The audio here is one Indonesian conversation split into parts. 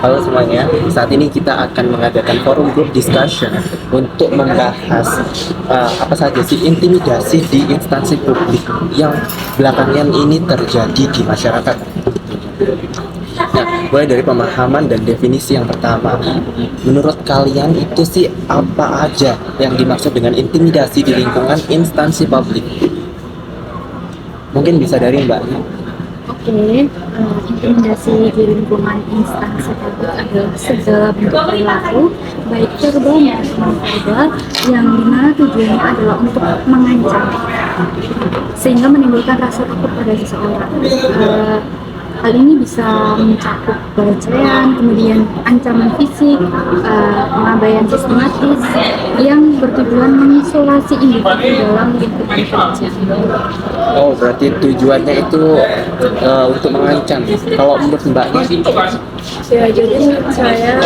Halo semuanya, saat ini kita akan mengadakan forum group discussion untuk membahas apa saja sih intimidasi di instansi publik yang belakangan ini terjadi di masyarakat. Nah, mulai dari pemahaman dan definisi yang pertama. Menurut kalian itu sih apa aja yang dimaksud dengan intimidasi di lingkungan instansi publik? Mungkin bisa dari Mbak. Oke, intimidasi di lingkungan instansi publik adalah segala bentuk perilaku baik verbal maupun non-verbal yang dimana tujuannya adalah untuk mengancam sehingga menimbulkan rasa takut pada seseorang. Hal ini bisa mencakup pelecehan, kemudian ancaman fisik, pengabaian sistematis yang bertujuan mengisolasi individu dalam lingkungan kerja. Oh, berarti tujuannya itu untuk mengancam. Kalau menurut Mbaknya sih? Ya, jadi menurut saya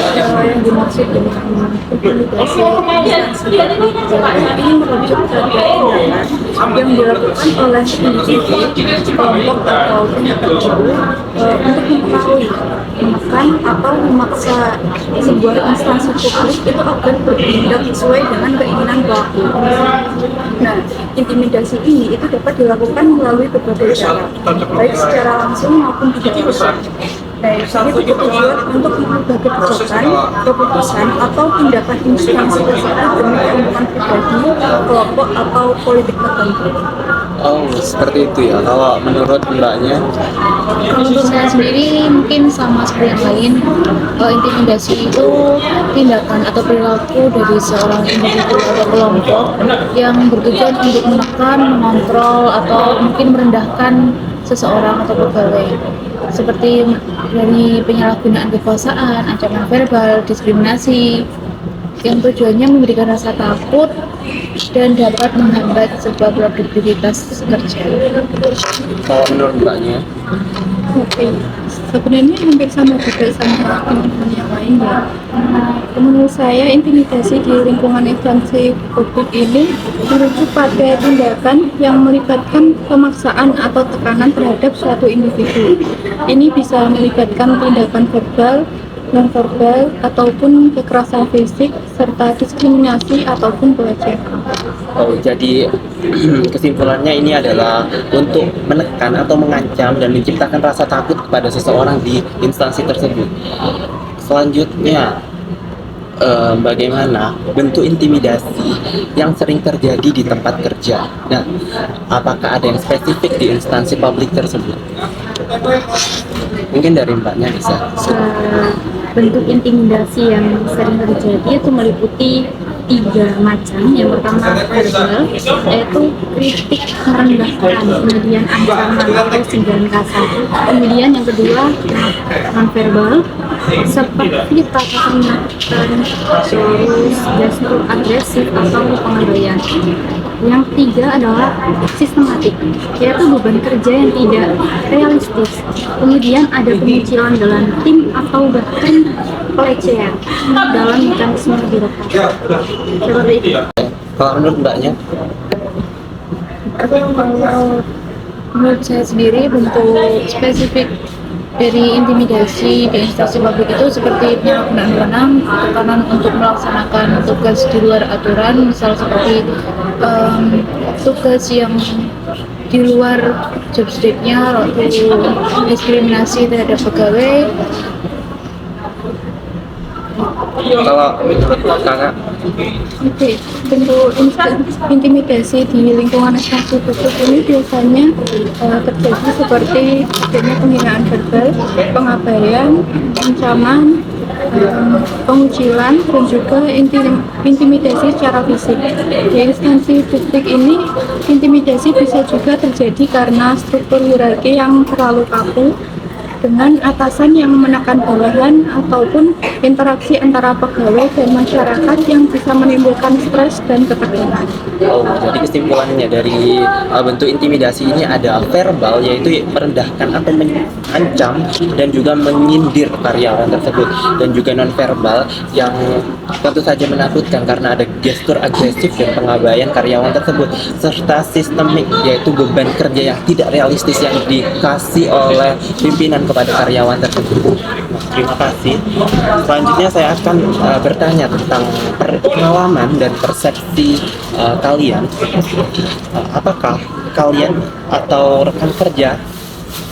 yang dimaksud dengan intimidasi ini merujuk pada tindakan yang dilakukan oleh individu, kelompok atau tertentu untuk mempengaruhi, menekan atau memaksa sebuah instansi publik itu agar bertindak sesuai dengan keinginan pelaku. Nah, intimidasi ini itu dapat dilakukan melalui berbagai cara, baik secara langsung maupun tidak langsung. Baik, ini bertujuan untuk mengubah kebijakan, keputusan, atau tindakan instansi tersebut demi keuntungan pribadi, kelompok, atau politik tertentu. Oh, seperti itu ya. Kalau menurut Mbaknya? Kalau untuk saya sendiri mungkin sama seperti yang lain. Intimidasi itu tindakan atau perilaku dari seorang individu atau kelompok yang bertujuan untuk menekan, mengontrol, atau mungkin merendahkan seseorang atau pegawai, seperti dari penyalahgunaan kekuasaan, ancaman verbal, diskriminasi yang tujuannya memberikan rasa takut dan dapat menghambat sebuah produktivitas kerja. Kalau menurut Mbaknya? Oke, sebenarnya hampir sama juga sama teman-teman yang lain ya. Menurut saya intimidasi di lingkungan instansi publik ini merujuk pada tindakan yang melibatkan pemaksaan atau tekanan terhadap suatu individu. Ini bisa melibatkan tindakan verbal, non-verbal, ataupun kekerasan fisik, serta diskriminasi ataupun pelecehan. Oh, jadi kesimpulannya ini adalah untuk menekan atau mengancam dan menciptakan rasa takut kepada seseorang di instansi tersebut. Selanjutnya, bagaimana bentuk intimidasi yang sering terjadi di tempat kerja? Nah, apakah ada yang spesifik di instansi publik tersebut? Mungkin dari Mbaknya bisa. Bentuk intimidasi yang sering terjadi itu meliputi 3 macam. Yang pertama verbal, yaitu kritik merendahkan, kemudian ancaman atau sindiran kasar. Kemudian yang kedua non-verbal, seperti tatapan menyakitkan, terus gestur agresif atau pengabaian. Yang ketiga adalah sistematik, yaitu beban kerja yang tidak realistis. Kemudian ada pengucilan dalam tim atau bahkan pelecehan dalam mekanisme birokrasi. Seperti itu. Kalau menurut Mbaknya? Kalau menurut saya sendiri bentuk spesifik dari intimidasi di instansi publik itu seperti penyalahgunaan wewenang, tekanan untuk melaksanakan tugas di luar aturan, misal seperti tugas yang di luar job scope-nya, waktu diskriminasi terhadap pegawai. Kalau menurut kakak? Oke, bentuk intimidasi di lingkungan instansi publik ini biasanya terjadi seperti adanya penghinaan verbal, pengabaian, ancaman, pengucilan, dan juga intimidasi secara fisik. Di instansi publik ini, intimidasi bisa juga terjadi karena struktur hierarki yang terlalu kaku, dengan atasan yang menekan bawahan ataupun interaksi antara pegawai dan masyarakat yang bisa menimbulkan stres dan ketegangan. Oh, jadi kesimpulannya dari bentuk intimidasi ini ada verbal, yaitu merendahkan atau mengancam dan juga menyindir karyawan tersebut, dan juga non verbal yang tentu saja menakutkan karena ada gestur agresif dan pengabaian karyawan tersebut serta sistemik, yaitu beban kerja yang tidak realistis yang dikasih oleh pimpinan kepada karyawan tersebut. Terima kasih. Selanjutnya saya akan bertanya tentang pengalaman dan persepsi kalian. Apakah kalian atau rekan kerja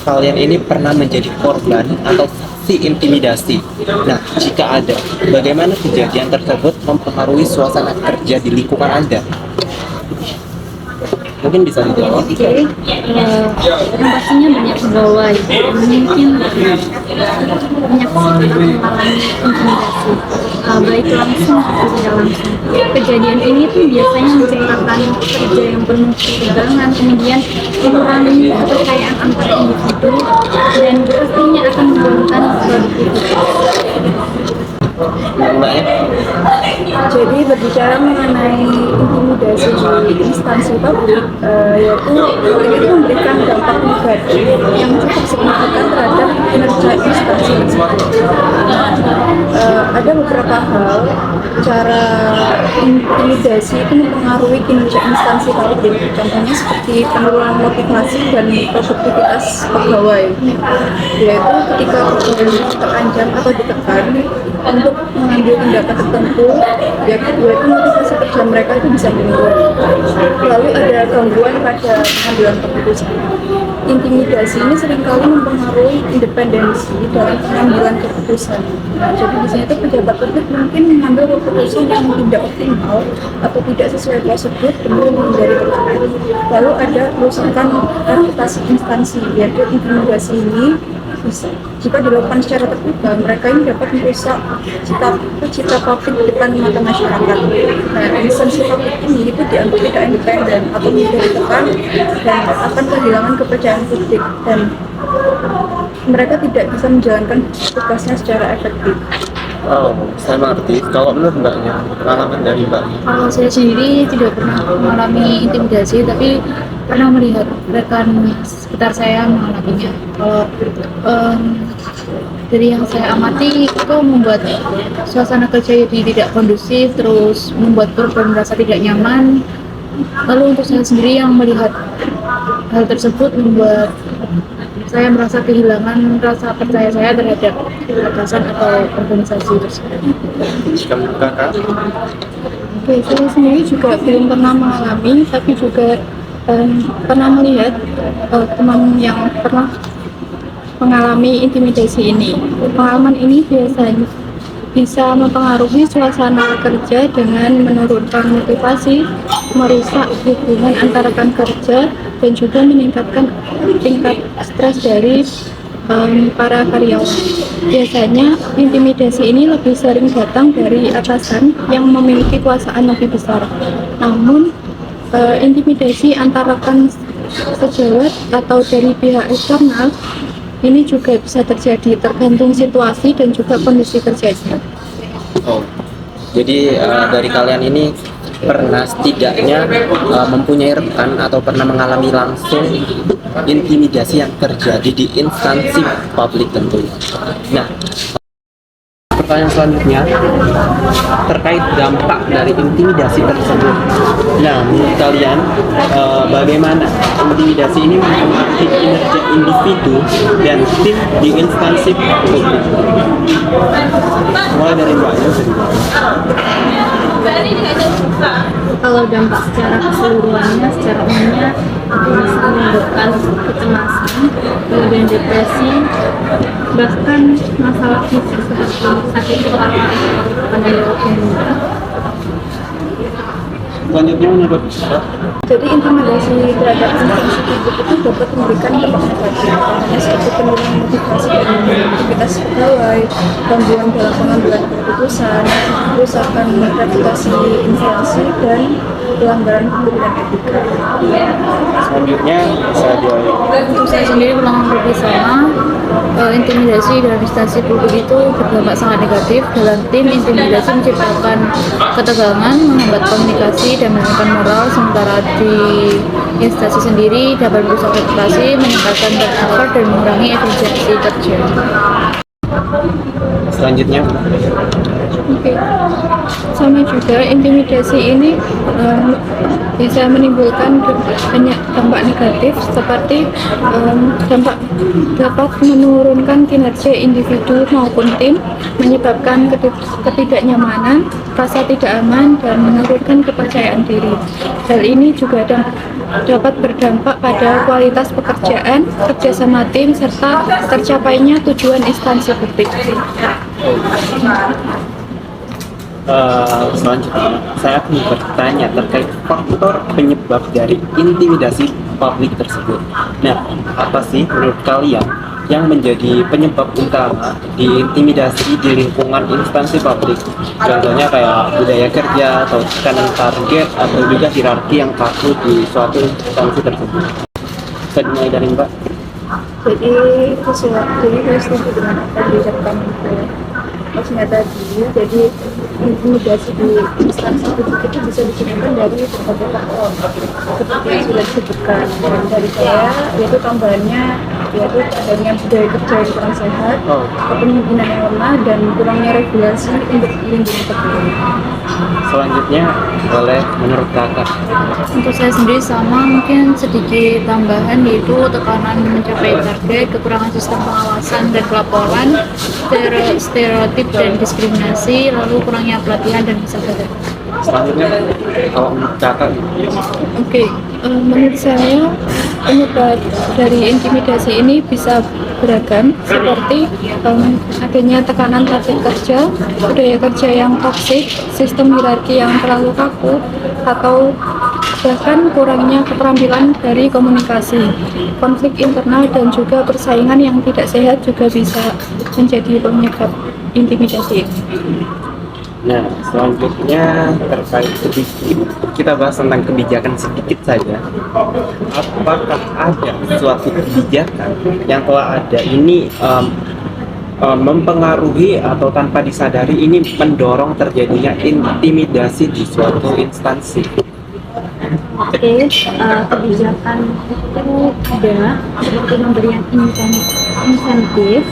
kalian ini pernah menjadi korban atau saksi intimidasi? Nah, jika ada, bagaimana kejadian tersebut mempengaruhi suasana kerja di lingkungan Anda? Mungkin bisa dijawab. Oke, yang pastinya banyak pegawai mungkin banyak mengalami intimidasi, baik langsung atau tidak langsung. Kejadian ini tuh biasanya menciptakan kerja yang penuh ketegangan, kemudian mengurangi kepercayaan antar individu dan pastinya akan menurunkan produktivitas. Mbaknya? Jadi berbicara mengenai intimidasi di instansi publik, yaitu ini memberikan dampak negatif yang cukup signifikan terhadap kinerja instansi tersebut. Ada beberapa hal cara intimidasi itu mempengaruhi kinerja instansi publik, contohnya seperti penurunan motivasi dan produktivitas pegawai, yaitu ketika pegawai terancam atau ditekan untuk mengambil tindakan tertentu, yaitu motivasi kerja mereka itu bisa menurun. Lalu ada gangguan pada pengambilan keputusan. Intimidasi ini seringkali mempengaruhi independensi dalam pengambilan keputusan. Nah, jadi di sini itu pejabat publik mungkin mengambil keputusan yang tidak optimal atau tidak sesuai prosedur demi menghindari konflik. Lalu ada kerusakan reputasi instansi, yaitu intimidasi ini bisa jika dilakukan secara terbuka, mereka ini dapat merusak citra publik di depan mata masyarakat. Nah, instansi publik ini itu dianggap tidak independen atau mudah ditekan dan akan kehilangan kepercayaan publik dan mereka tidak bisa menjalankan tugasnya secara efektif. Oh, saya mengerti. Kalau menurut Mbaknya, pengalaman dari Mbaknya? Kalau saya sendiri tidak pernah mengalami intimidasi, tapi pernah melihat rekan sekitar saya mengalaminya. Kalau dari yang saya amati itu membuat suasana kerja jadi tidak kondusif, terus membuat korban merasa tidak nyaman. Lalu untuk saya sendiri yang melihat hal tersebut membuat saya merasa kehilangan rasa percaya saya terhadap atasan atau organisasi tersebut. Jika menurut Kakak? Oke, saya sendiri juga belum pernah mengalami, tapi juga pernah melihat teman yang pernah mengalami intimidasi ini. Pengalaman ini biasanya bisa mempengaruhi suasana kerja dengan menurunkan motivasi, merusak hubungan antar rekan kerja, dan juga meningkatkan tingkat stres dari para karyawan. Biasanya intimidasi ini lebih sering datang dari atasan yang memiliki kuasaan lebih besar. Namun intimidasi antar rekan sejawat atau dari pihak eksternal ini juga bisa terjadi tergantung situasi dan juga kondisi kerjanya. Oh, jadi dari kalian ini pernah setidaknya mempunyai rekan atau pernah mengalami langsung intimidasi yang terjadi di instansi publik tentunya. Nah, pertanyaan selanjutnya terkait dampak dari intimidasi tersebut. Nah, menurut kalian bagaimana intimidasi ini mempengaruhi kinerja individu dan tim di instansi publik? Mulai dari Mbak Ayu. Kalau dampak secara keseluruhannya, secara umumnya itu bisa menimbulkan kecemasan, kemudian depresi, bahkan masalah fisik seperti sakit kepala pada umumnya. Selanjutnya menurut Jadi intimidasi terhadap instansi publik itu dapat memberikan dampak negatif, contohnya seperti penurunan motivasi dan aktivitas pegawai, gangguan dalam pengambilan keputusan, kerusakan reputasi instansi, dan pelanggaran hukum dan etika. selanjutnya saya jawab. Untuk saya sendiri pengalaman pribadi sama, intimidasi dalam instansi publik itu berdampak sangat negatif. Dalam tim, intimidasi menciptakan ketegangan, menghambat komunikasi dan menurunkan moral, sementara di instansi sendiri dapat merusak reputasi, meningkatkan turnover dan mengurangi efisiensi kerja. Selanjutnya Oke, sama juga intimidasi ini bisa menimbulkan banyak dampak negatif seperti dapat menurunkan kinerja individu maupun tim, menyebabkan ketidaknyamanan, rasa tidak aman, dan menurunkan kepercayaan diri. Hal ini juga dapat berdampak pada kualitas pekerjaan, kerjasama tim, serta tercapainya tujuan instansi publik. Selanjutnya, saya akan bertanya terkait faktor penyebab dari intimidasi publik tersebut. Nah, apa sih menurut kalian yang menjadi penyebab utama di intimidasi di lingkungan instansi publik? Contohnya kayak budaya kerja atau tekanan target atau juga hierarki yang kaku di suatu instansi tersebut. Bisa dimulai dari Mbak. Jadi saya setuju dengan apa yang diucapkan Masnya tadi. Jadi intimidasi di instansi publik itu bisa disebutkan dari berbagai faktor seperti yang sudah disebutkan. Dan dari saya yaitu tambahannya yaitu adanya budaya kerja yang kurang sehat, kepemimpinan yang lemah, dan kurangnya regulasi untuk melindungi pekerja. Selanjutnya boleh menurut kakak. Untuk saya sendiri sama, mungkin sedikit tambahan yaitu tekanan mencapai target, kekurangan sistem pengawasan dan pelaporan, stereotip dan diskriminasi, lalu kurangnya pelatihan dan kesadaran. Selanjutnya kalau menurut kakak. Oke, menurut saya penyebab dari intimidasi ini bisa beragam seperti adanya tekanan target kerja, budaya kerja yang toksik, sistem hierarki yang terlalu kaku, atau bahkan kurangnya keterampilan dari komunikasi. Konflik internal dan juga persaingan yang tidak sehat juga bisa menjadi penyebab intimidasi. Nah, selanjutnya terkait sedikit kita bahas tentang kebijakan sedikit saja. Apakah ada suatu kebijakan yang telah ada ini mempengaruhi atau tanpa disadari ini mendorong terjadinya intimidasi di suatu instansi? Oke, kebijakan itu ada seperti pemberian insentif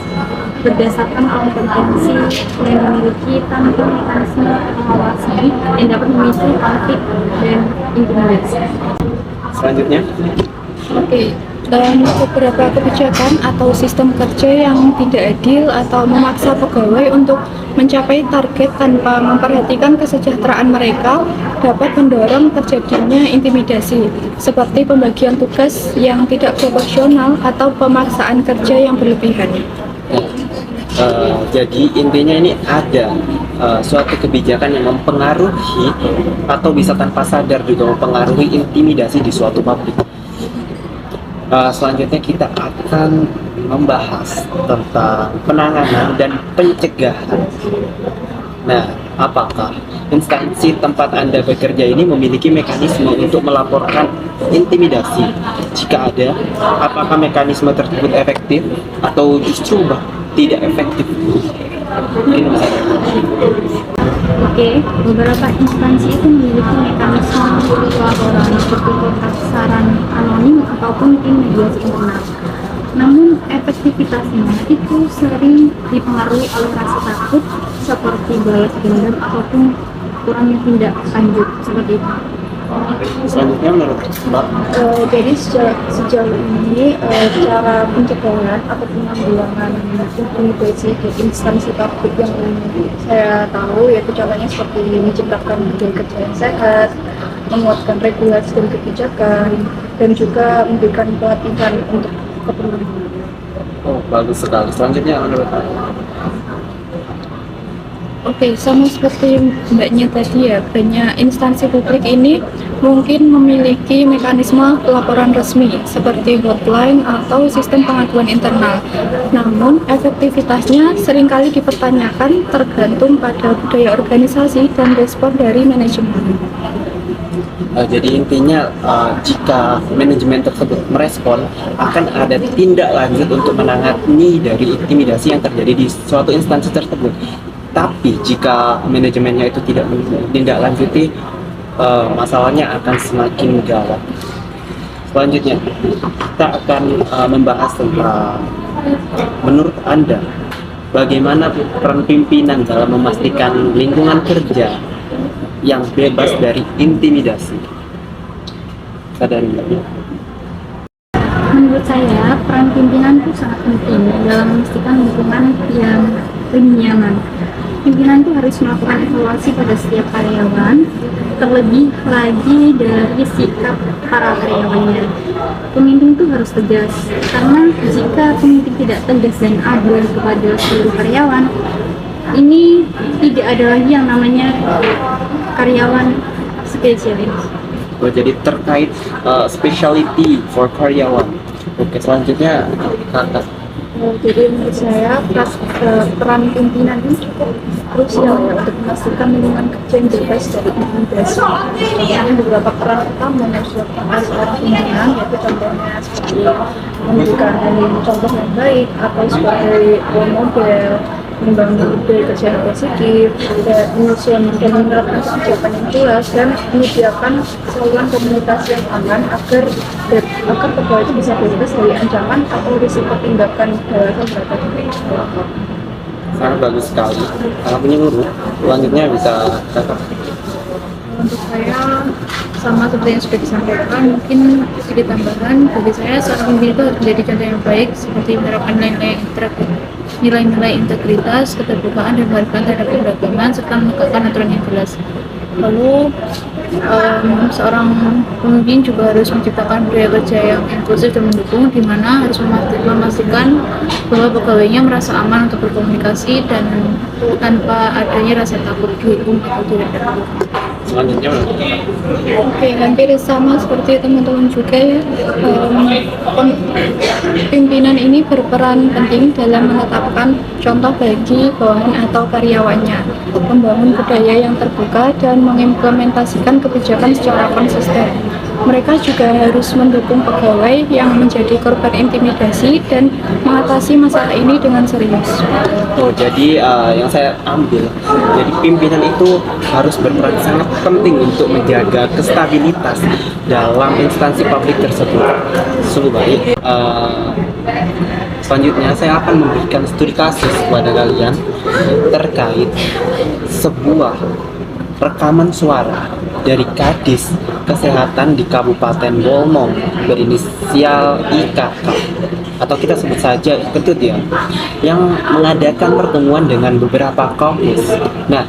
berdasarkan kompetensi yang dimiliki tanpa mekanisme pengawasan yang dapat memicu konflik dan intimidasi. Selanjutnya, Oke, beberapa kebijakan atau sistem kerja yang tidak adil atau memaksa pegawai untuk mencapai target tanpa memperhatikan kesejahteraan mereka dapat mendorong terjadinya intimidasi, seperti pembagian tugas yang tidak proporsional atau pemaksaan kerja yang berlebihan. jadi intinya ini ada suatu kebijakan yang mempengaruhi atau bisa tanpa sadar juga mempengaruhi intimidasi di suatu pabrik. Selanjutnya kita akan membahas tentang penanganan dan pencegahan. Nah, apakah instansi tempat Anda bekerja ini memiliki mekanisme untuk melaporkan intimidasi? Jika ada, apakah mekanisme tersebut efektif atau justru tidak efektif? Mungkin bisa. Oke, beberapa instansi itu memiliki mekanisme laporan seperti kotak saran anonim ataupun tim mediasi internal. Namun efektivitasnya itu sering dipengaruhi oleh rasa takut seperti balas dendam ataupun kurangnya tindak lanjut seperti itu. Selanjutnya menurut Mbak. Jadi sejauh ini cara pencegahan atau penanggulangan intimidasi di instansi publik yang saya tahu yaitu contohnya seperti menciptakan budaya kerja yang sehat, menguatkan regulasi dan kebijakan, dan juga memberikan pelatihan untuk kepemimpinan. Oh, bagus sekali. Selanjutnya menurut Mbak. Oke, sama seperti mbaknya tadi ya, banyak instansi publik ini mungkin memiliki mekanisme pelaporan resmi seperti hotline atau sistem pengaduan internal. Namun, efektivitasnya seringkali dipertanyakan tergantung pada budaya organisasi dan respon dari manajemen. Jadi intinya jika manajemen tersebut merespon, akan ada tindak lanjut untuk menangani dari intimidasi yang terjadi di suatu instansi tersebut. Tapi jika manajemennya itu tidak menindaklanjuti, masalahnya akan semakin gawat. Selanjutnya kita akan membahas tentang menurut Anda bagaimana peran pimpinan dalam memastikan lingkungan kerja yang bebas dari intimidasi? Sadari Mbak. Menurut saya, peran pimpinan itu sangat penting dalam memastikan lingkungan yang lebih nyaman. Pimpinan itu harus melakukan evaluasi pada setiap karyawan, terlebih lagi dari sikap para karyawannya. Pemimpin itu harus tegas, karena jika pemimpin tidak tegas dan adil kepada seluruh karyawan, ini tidak ada lagi yang namanya karyawan spesialis. Oh, jadi terkait specialty for karyawan. Oke, selanjutnya Kakak. Jadi menurut saya peran pimpinan ini cukup krusial ya untuk memastikan lingkungan kerja yang bebas dari intimidasi. Misalnya beberapa peran utama yang harus dilakukan oleh seorang pimpinan, yaitu contohnya seperti memberikan contoh yang baik atau sebagai role model, membangun budaya kerja yang positif, menyusun dan menerapkan kebijakan yang jelas, dan menyediakan saluran komunikasi yang aman agar pegawai itu bisa bebas dari ancaman atau risiko tindakan kekerasan terhadap mereka. Sangat bagus sekali. Sangat menyeluruh. Selanjutnya bisa Kakak. Untuk saya sama seperti yang sudah disampaikan, mungkin sedikit tambahan bagi saya seorang pemimpin itu harus menjadi contoh yang baik seperti menerapkan nilai-nilai integritas, keterbukaan, dan penghargaan terhadap keberagaman serta menegakkan aturan yang jelas. Lalu seorang pemimpin juga harus menciptakan budaya kerja yang inklusif dan mendukung, di mana harus memastikan bahwa pegawainya merasa aman untuk berkomunikasi dan tanpa adanya rasa takut dihukum atau direndahkan. Selanjutnya Oke, hampir sama seperti teman-teman juga ya. Pimpinan ini berperan penting dalam menetapkan contoh bagi bawahan atau karyawannya, membangun budaya yang terbuka, dan mengimplementasikan kebijakan secara konsisten. Mereka juga harus mendukung pegawai yang menjadi korban intimidasi dan mengatasi masalah ini dengan serius. Oh, jadi yang saya ambil, jadi pimpinan itu harus berperan sangat penting untuk menjaga kestabilitas dalam instansi publik tersebut. Sungguh baik. Selanjutnya saya akan memberikan studi kasus kepada kalian terkait sebuah rekaman suara dari Kadis Kesehatan di Kabupaten Bolmong berinisial IKK, atau kita sebut saja Ketut ya, yang mengadakan pertemuan dengan beberapa kaukus. Nah,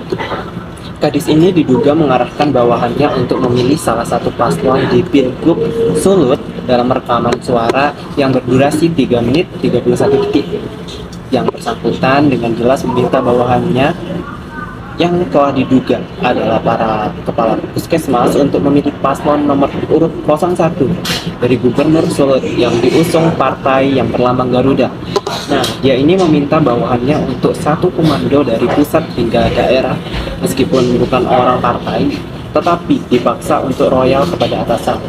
Kadis ini diduga mengarahkan bawahannya untuk memilih salah satu paslon di Pilgub Sulut dalam rekaman suara yang berdurasi 3 menit 31 detik. Yang bersangkutan dengan jelas meminta bawahannya yang telah diduga adalah para kepala puskesmas untuk memilih paslon nomor urut 01 dari Gubernur Sulut yang diusung partai yang berlambang Garuda. Nah, dia ini meminta bawahannya untuk satu komando dari pusat hingga daerah, meskipun bukan orang partai, tetapi dipaksa untuk royal kepada atasan.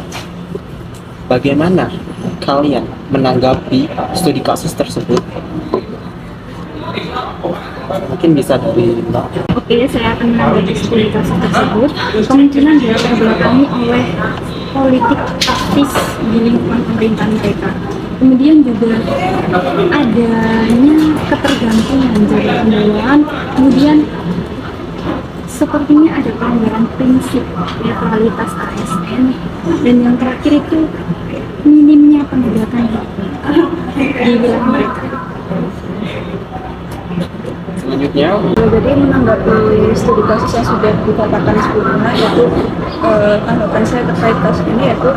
Bagaimana kalian menanggapi studi kasus tersebut? Mungkin bisa dari Mbak. Oke, saya akan menanggapi studi kasus tersebut. Kemungkinan dia terbelakangi oleh politik taktis di lingkungan pemerintahan mereka. Kemudian juga adanya ketergantungan jabatan bawahan. Kemudian sepertinya ada pelanggaran prinsip netralitas ASN, dan yang terakhir itu minimnya penegakan hukum di wilayah mereka. Selanjutnya, Jadi menanggapi studi kasus yang sudah dikatakan sebelumnya, yaitu tanggapan saya terkait kasus ini yaitu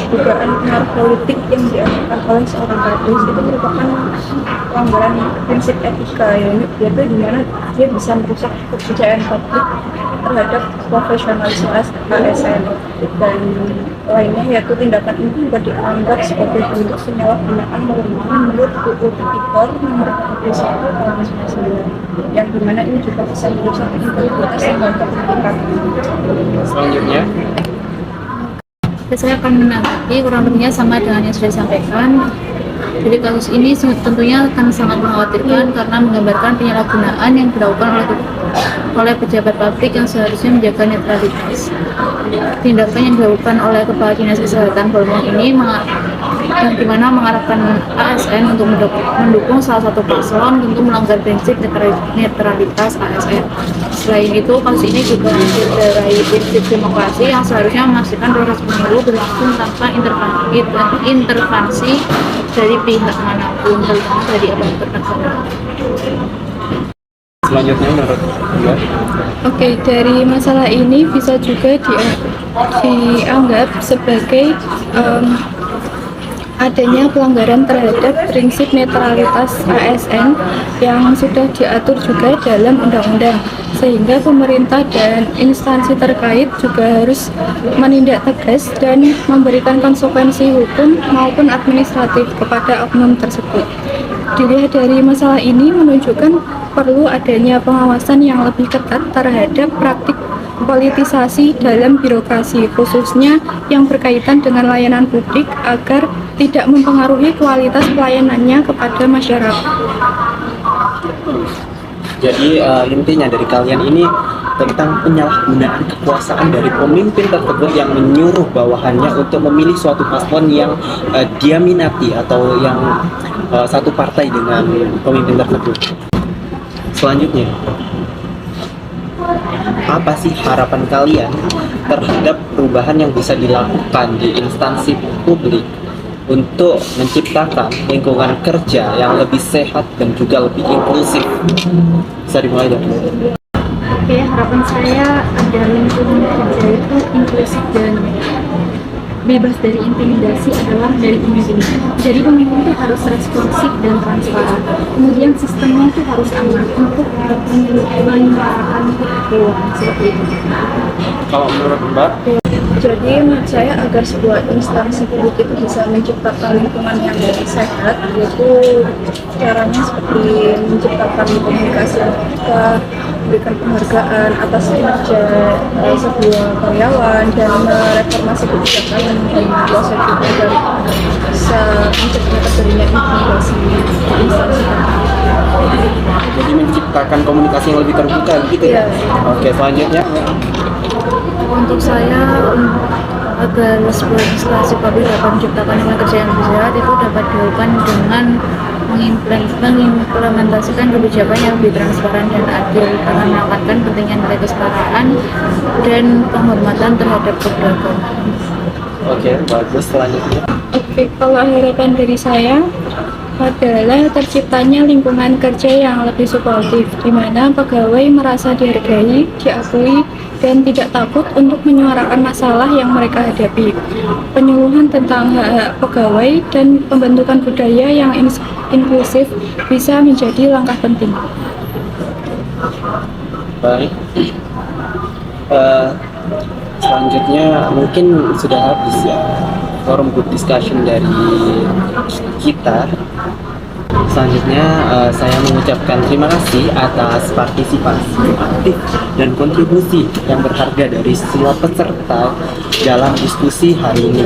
dugaan pengaruh politik yang dilakukan oleh seorang kadis itu merupakan pelanggaran prinsip etika, yaitu di mana dia bisa merusak kepercayaan publik terhadap profesionalisme ASN, dan lainnya yaitu tindakan ini juga dianggap sebagai bentuk penyalahgunaan wewenang menurut UU Tipikor nomor 41 tahun 1999, yang dimana ini juga bisa merusak integritas lembaga pendidikan. selanjutnya, Saya akan menanggapi kurang lebihnya sama dengan yang sudah disampaikan. Jadi kasus ini tentunya akan sangat mengkhawatirkan karena menggambarkan penyalahgunaan yang dilakukan oleh pejabat publik yang seharusnya menjaga netralitas. Tindakan yang dilakukan oleh Kepala Dinas Kesehatan Bolmong ini yang dimana mengharapkan ASN untuk mendukung salah satu paslon tentu melanggar prinsip netralitas ASN. Selain itu, kasus ini juga mencederai prinsip demokrasi yang seharusnya memastikan proses pemilu berlangsung tanpa intervensi dari pihak manapun, terutama dari aparatur negara. Selanjutnya menurut Mbak, Oke, dari masalah ini bisa juga dianggap sebagai adanya pelanggaran terhadap prinsip netralitas ASN yang sudah diatur juga dalam undang-undang, sehingga pemerintah dan instansi terkait juga harus menindak tegas dan memberikan konsekuensi hukum maupun administratif kepada oknum tersebut. Dilihat dari masalah ini menunjukkan perlu adanya pengawasan yang lebih ketat terhadap praktik politisasi dalam birokrasi, khususnya yang berkaitan dengan layanan publik agar tidak mempengaruhi kualitas pelayanannya kepada masyarakat. jadi intinya dari kalian ini tentang penyalahgunaan kekuasaan dari pemimpin tersebut yang menyuruh bawahannya untuk memilih suatu paslon yang dia minati atau yang satu partai dengan pemimpin tersebut. Selanjutnya, apa sih harapan kalian terhadap perubahan yang bisa dilakukan di instansi publik untuk menciptakan lingkungan kerja yang lebih sehat dan juga lebih inklusif? Bisa dimulai dari Oke, harapan saya agar lingkungan kerja itu inklusif dan bebas dari intimidasi adalah dari pemimpin. Jadi pemimpin itu harus responsif dan transparan. Kemudian sistemnya itu harus aman untuk menyuarakan keuangan seperti itu. Kalau menurut Mbak, Jadi menurut saya agar sebuah instansi publik itu bisa menciptakan lingkungan yang sehat, yaitu caranya seperti menciptakan komunikasi yang terbuka, memberikan penghargaan atas kinerja sebuah karyawan, dan mereformasi kebijakan dan proses agar bisa mencegah terjadinya intimidasi di instansi publik. jadi menciptakan komunikasi yang lebih terbuka gitu ya? Oke, selanjutnya Untuk saya, agar sebuah instansi publik dapat menciptakan lingkungan kerja yang lebih sehat itu dapat dilakukan dengan mengimplementasikan kebijakan yang lebih transparan dan adil dengan menekankan pentingnya nilai kesetaraan dan penghormatan terhadap keberagaman. Oke, bagus. Selanjutnya, Oke, kalau harapan dari saya adalah terciptanya lingkungan kerja yang lebih suportif, di mana pegawai merasa dihargai, diakui, dan tidak takut untuk menyuarakan masalah yang mereka hadapi. Penyuluhan tentang hak-hak pegawai dan pembentukan budaya yang inklusif bisa menjadi langkah penting. baik. Selanjutnya mungkin sudah habis ya forum group discussion dari kita. Selanjutnya saya mengucapkan terima kasih atas partisipasi aktif dan kontribusi yang berharga dari semua peserta dalam diskusi hari ini.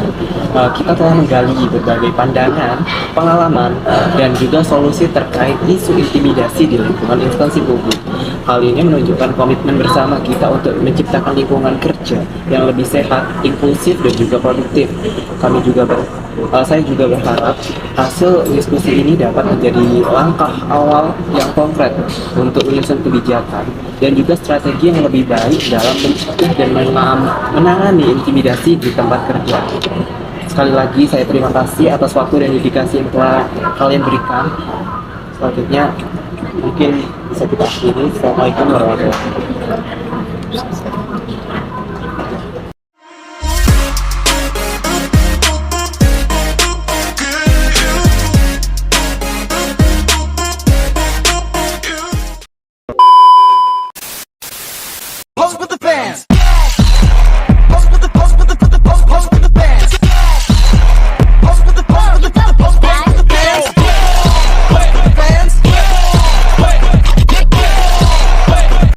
Kita telah menggali berbagai pandangan, pengalaman, dan juga solusi terkait isu intimidasi di lingkungan instansi publik. Hal ini menunjukkan komitmen bersama kita untuk menciptakan lingkungan kerja yang lebih sehat, inklusif, dan juga produktif. Saya juga berharap hasil diskusi ini dapat menjadi langkah awal yang konkret untuk menyusun kebijakan dan juga strategi yang lebih baik dalam mencegah dan menangani intimidasi di tempat kerja. Sekali lagi saya terima kasih atas waktu dan dedikasi yang telah kalian berikan. Selanjutnya mungkin bisa kita akhiri. Assalamualaikum warahmatullahi wabarakatuh.